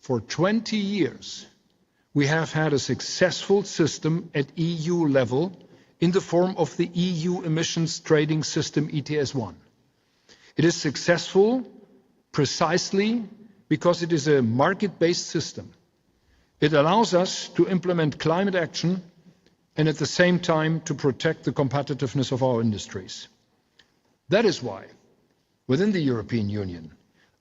For 20 years, we have had a successful system at EU level in the form of the EU emissions trading system ETS1. It is successful precisely because it is a market-based system. It allows us to implement climate action and at the same time to protect the competitiveness of our industries. That is why, within the European Union,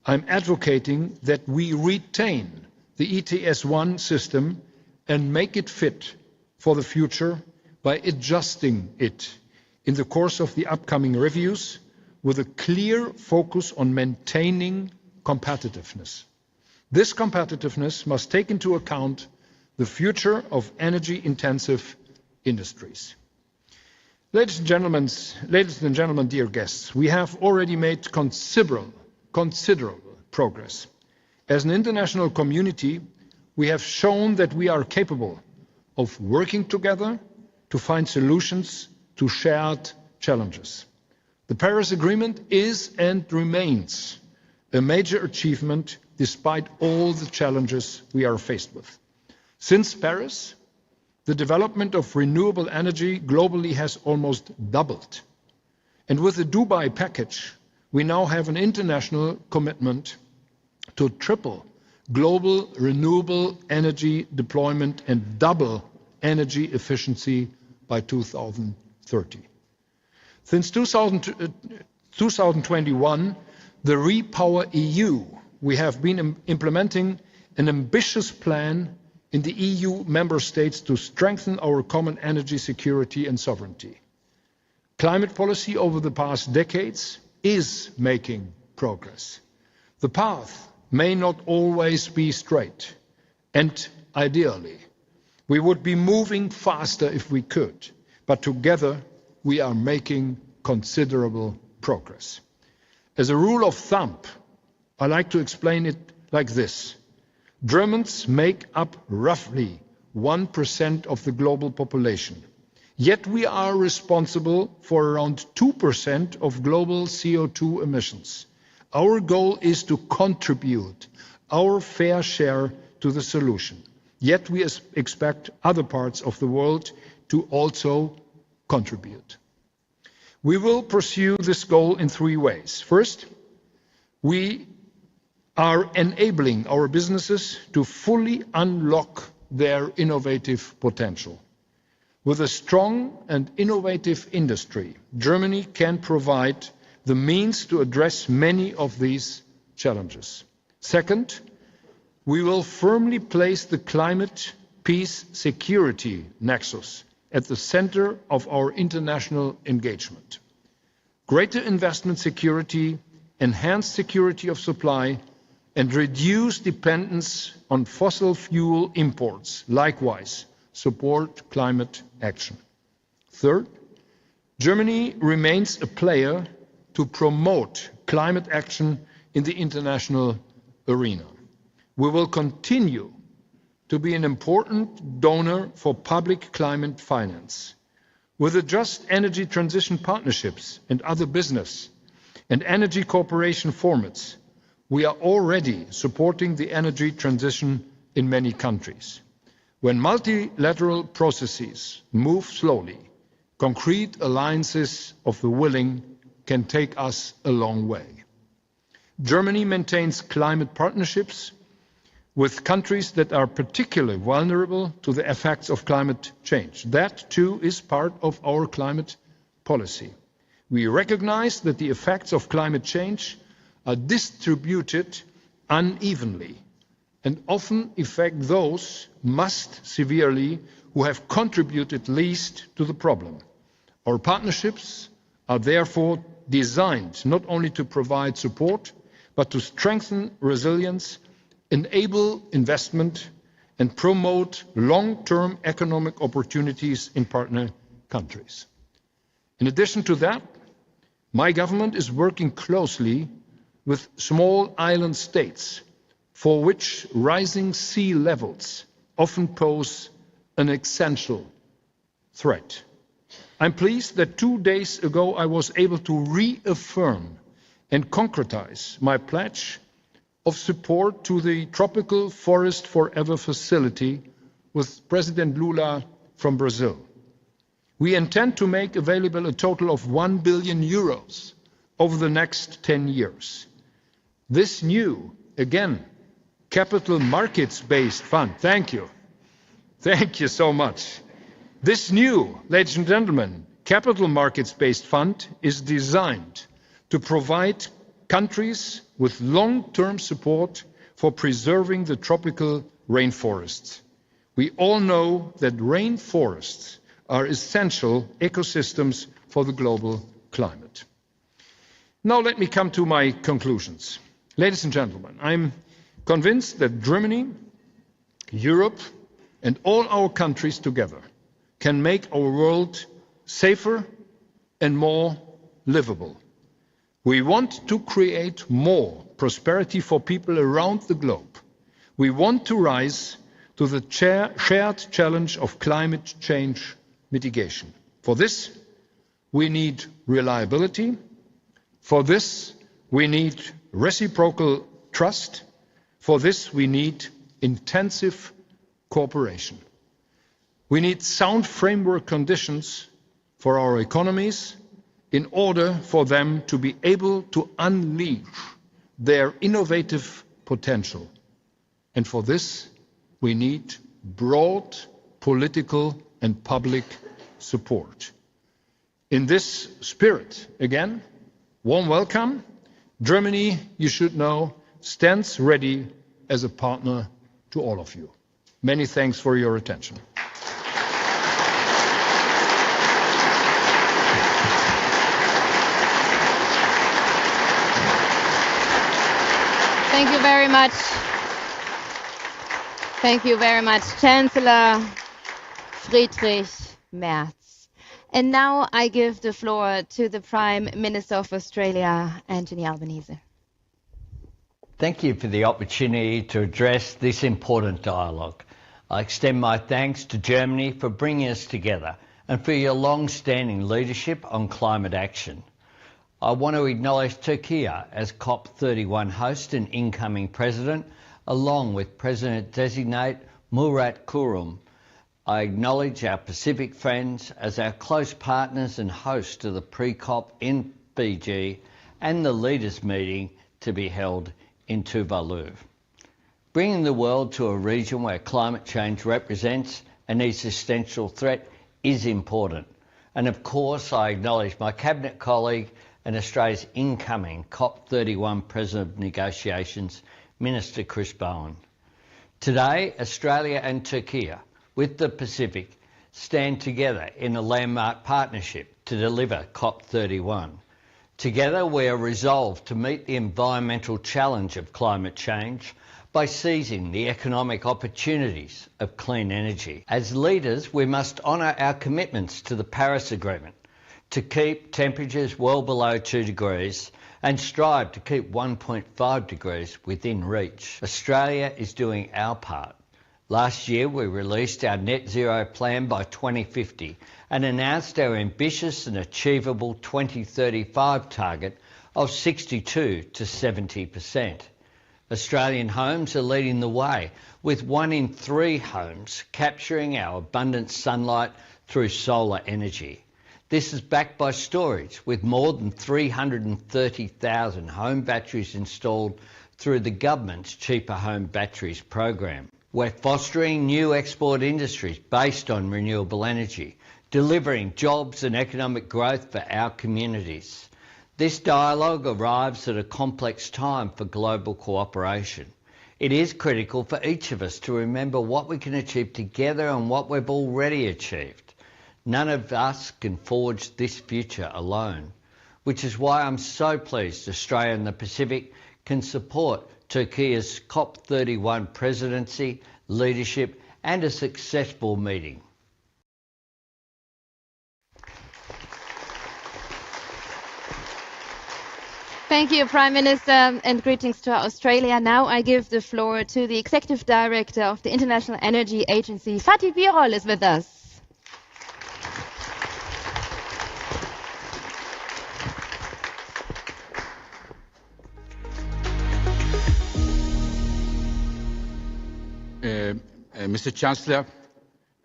I'm advocating that we retain the ETS1 system and make it fit for the future by adjusting it in the course of the upcoming reviews with a clear focus on maintaining competitiveness. This competitiveness must take into account the future of energy-intensive industries. Ladies and gentlemen, dear guests, we have already made considerable progress. As an international community, we have shown that we are capable of working together to find solutions to shared challenges. The Paris Agreement is and remains a major achievement despite all the challenges we are faced with. Since Paris, the development of renewable energy globally has almost doubled. And with the Dubai package, we now have an international commitment to triple global renewable energy deployment and double energy efficiency by 2030. Since 2021, the REPower EU, we have been implementing an ambitious plan in the EU member states to strengthen our common energy security and sovereignty. Climate policy over the past decades is making progress. The path may not always be straight, and ideally, we would be moving faster if we could, but together we are making considerable progress. As a rule of thumb, I like to explain it like this. Germans make up roughly 1% of the global population. Yet we are responsible for around 2% of global CO2 emissions. Our goal is to contribute our fair share to the solution. Yet we expect other parts of the world to also contribute. We will pursue this goal in three ways. First, we are enabling our businesses to fully unlock their innovative potential. With a strong and innovative industry, Germany can provide the means to address many of these challenges. Second, we will firmly place the climate, peace, security nexus at the center of our international engagement. Greater investment security, enhanced security of supply, and reduce dependence on fossil fuel imports, likewise support climate action. Third, Germany remains a player to promote climate action in the international arena. We will continue to be an important donor for public climate finance. With the Just Energy Transition Partnerships and other business and energy cooperation formats, we are already supporting the energy transition in many countries. When multilateral processes move slowly, concrete alliances of the willing can take us a long way. Germany maintains climate partnerships with countries that are particularly vulnerable to the effects of climate change. That, too, is part of our climate policy. We recognize that the effects of climate change are distributed unevenly and often affect those most severely who have contributed least to the problem. Our partnerships are therefore designed not only to provide support, but to strengthen resilience, enable investment, and promote long-term economic opportunities in partner countries. In addition to that, my government is working closely with small island states for which rising sea levels often pose an essential threat. I'm pleased that 2 days ago I was able to reaffirm and concretize my pledge of support to the Tropical Forest Forever facility with President Lula from Brazil. We intend to make available a total of 1 billion euros over the next 10 years. This new, again, capital markets-based fund, thank you so much. This new, ladies and gentlemen, capital markets-based fund is designed to provide countries with long-term support for preserving the tropical rainforests. We all know that rainforests are essential ecosystems for the global climate. Now let me come to my conclusions. Ladies and gentlemen, I'm convinced that Germany, Europe, and all our countries together can make our world safer and more livable. We want to create more prosperity for people around the globe. We want to rise to the shared challenge of climate change mitigation. For this, we need reliability. For this, we need reciprocal trust. For this, we need intensive cooperation. We need sound framework conditions for our economies in order for them to be able to unleash their innovative potential. And for this, we need broad political and public support. In this spirit, again, warm welcome. Germany, you should know, stands ready as a partner to all of you. Many thanks for your attention. Thank you very much. Thank you very much, Chancellor Friedrich Merz. And now I give the floor to the Prime Minister of Australia, Anthony Albanese. Thank you for the opportunity to address this important dialogue. I extend my thanks to Germany for bringing us together and for your long-standing leadership on climate action. I want to acknowledge Turkey as COP31 host and incoming president, along with President-designate Murat Kurum. I acknowledge our Pacific friends as our close partners and hosts to the pre-COP in Fiji and the leaders' meeting to be held in Tuvalu. Bringing the world to a region where climate change represents an existential threat is important. And of course, I acknowledge my Cabinet colleague and Australia's incoming COP31 President of Negotiations, Minister Chris Bowen. Today, Australia and Turkey, with the Pacific, stand together in a landmark partnership to deliver COP31. Together, we are resolved to meet the environmental challenge of climate change by seizing the economic opportunities of clean energy. As leaders, we must honour our commitments to the Paris Agreement to keep temperatures well below 2 degrees and strive to keep 1.5 degrees within reach. Australia is doing our part. Last year, we released our net zero plan by 2050 and announced our ambitious and achievable 2035 target of 62 to 70%. Australian homes are leading the way, with 1 in 3 homes capturing our abundant sunlight through solar energy. This is backed by storage, with more than 330,000 home batteries installed through the government's Cheaper Home Batteries program. We're fostering new export industries based on renewable energy, delivering jobs and economic growth for our communities. This dialogue arrives at a complex time for global cooperation. It is critical for each of us to remember what we can achieve together and what we've already achieved. None of us can forge this future alone, which is why I'm so pleased Australia and the Pacific can support Turkey's COP31 presidency, leadership and a successful meeting. Thank you, Prime Minister, and greetings to Australia. Now I give the floor to the Executive Director of the International Energy Agency, Fatih Birol, is with us. Mr. Chancellor,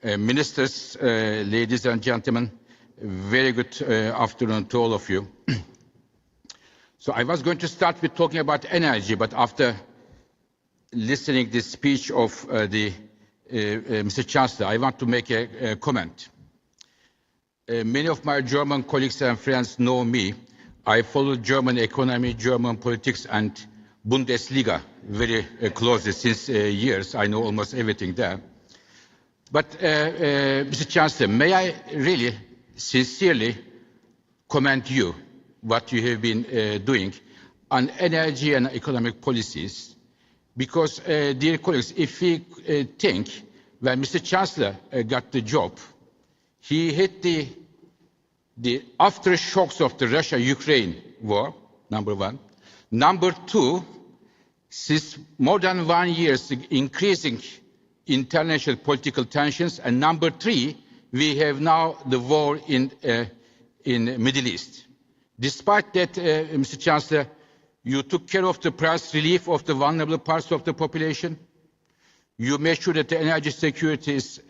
ministers, ladies and gentlemen, very good afternoon to all of you. So I was going to start with talking about energy, but after listening to the speech of Mr. Chancellor, I want to make a comment. Many of my German colleagues and friends know me. I follow German economy, German politics, and Bundesliga very closely since years. I know almost everything there. But, Mr. Chancellor, may I really sincerely commend you, what you have been doing on energy and economic policies, because, dear colleagues, if we think when Mr. Chancellor got the job, he hit the aftershocks of the Russia-Ukraine war, number one. Number two, since more than 1 year, increasing international political tensions. And number three, we have now the war in Middle East. Despite that, Mr. Chancellor, you took care of the price relief of the vulnerable parts of the population. You made sure that the energy security is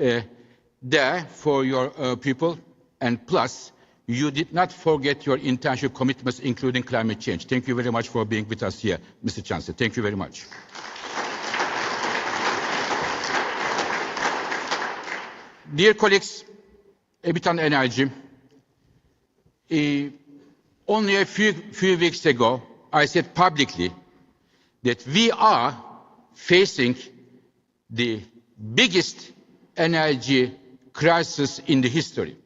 there for your people. And plus, you did not forget your international commitments, including climate change. Thank you very much for being with us here, Mr. Chancellor. Thank you very much. Dear colleagues, a bit on energy. Only a few weeks ago, I said publicly that we are facing the biggest energy crisis in the history.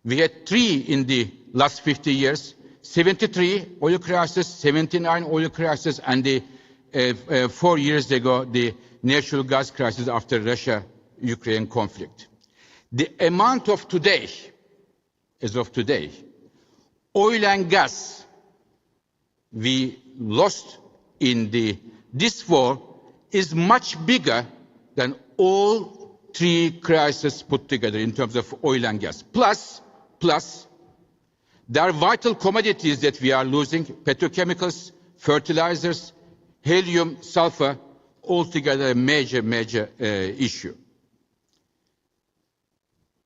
We had 3 in the last 50 years, 73 oil crisis, 79 oil crisis, and 4 years ago, the natural gas crisis after Russia-Ukraine conflict. The amount of today, as of today, oil and gas we lost in this war is much bigger than all 3 crises put together in terms of oil and gas. Plus, there are vital commodities that we are losing, petrochemicals, fertilizers, helium, sulfur, altogether a major issue.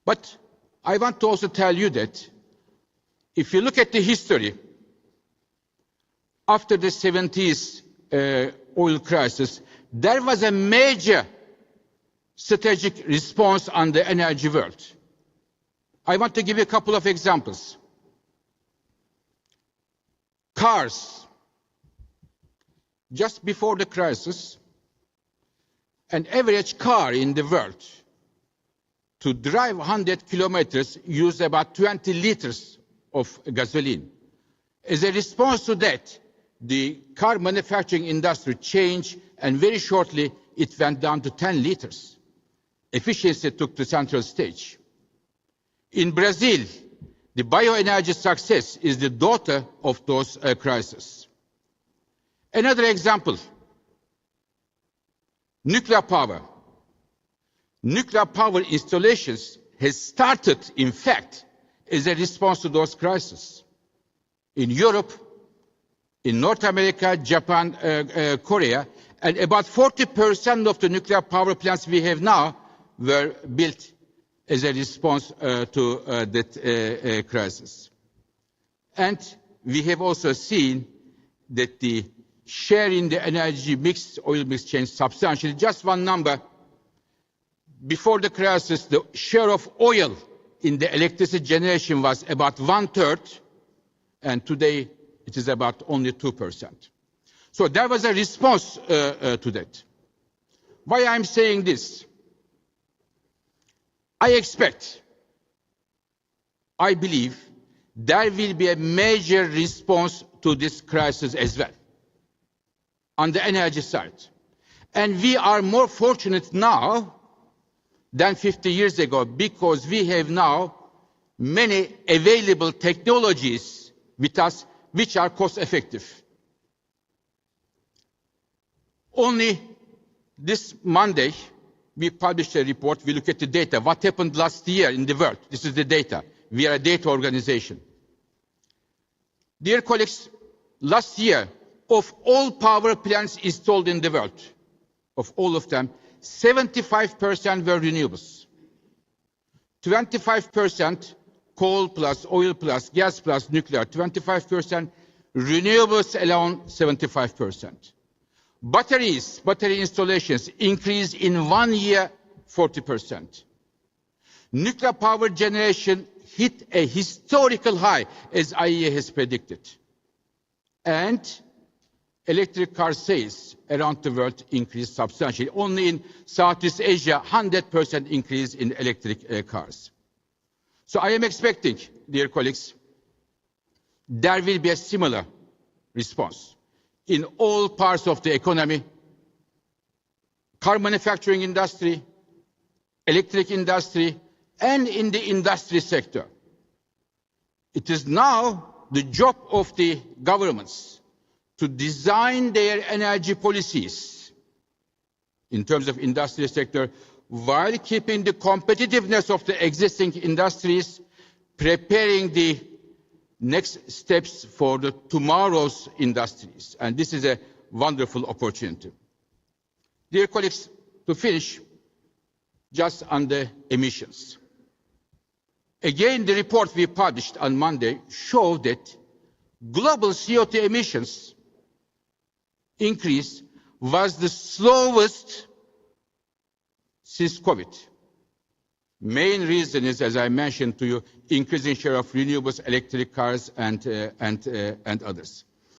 But I want to also tell you that if you look at the history, after the 70s oil crisis, there was a major strategic response on the energy world. I want to give you a couple of examples. Cars. Just before the crisis, an average car in the world to drive 100 kilometers used about 20 liters of gasoline. As a response to that, the car manufacturing industry changed, and very shortly it went down to 10 liters. Efficiency took the central stage. In Brazil, the bioenergy success is the daughter of those crises. Another example, nuclear power. Nuclear power installations has started, in fact, as a response to those crises. In Europe, in North America, Japan, Korea, and about 40% of the nuclear power plants we have now were built as a response to that crisis. And we have also seen that the share in the energy mix, oil mix, changed substantially. Just one number. Before the crisis, the share of oil in the electricity generation was about 1/3, and today it is about only 2%. So there was a response to that. Why I'm saying this? I believe there will be a major response to this crisis as well on the energy side. And we are more fortunate now than 50 years ago because we have now many available technologies with us which are cost effective. Only this Monday, we published a report. We look at the data. What happened last year in the world? This is the data. We are a data organization. Dear colleagues, last year, of all power plants installed in the world, of all of them, 75% were renewables. 25% coal plus oil plus gas plus nuclear, 25%, renewables alone 75%. Battery installations increased in 1 year 40%. Nuclear power generation hit a historical high, as IEA has predicted. And electric car sales around the world increased substantially. Only in Southeast Asia, 100% increase in electric cars. So I am expecting, dear colleagues, there will be a similar response in all parts of the economy, car manufacturing industry, electric industry, and in the industry sector. It is now the job of the governments to design their energy policies in terms of industry sector while keeping the competitiveness of the existing industries, preparing the next steps for the tomorrow's industries. And this is a wonderful opportunity. Dear colleagues, to finish, just on the emissions. Again, the report we published on Monday showed that global CO2 emissions increase was the slowest since COVID. Main reason is, as I mentioned to you, increasing share of renewables, electric cars, and others.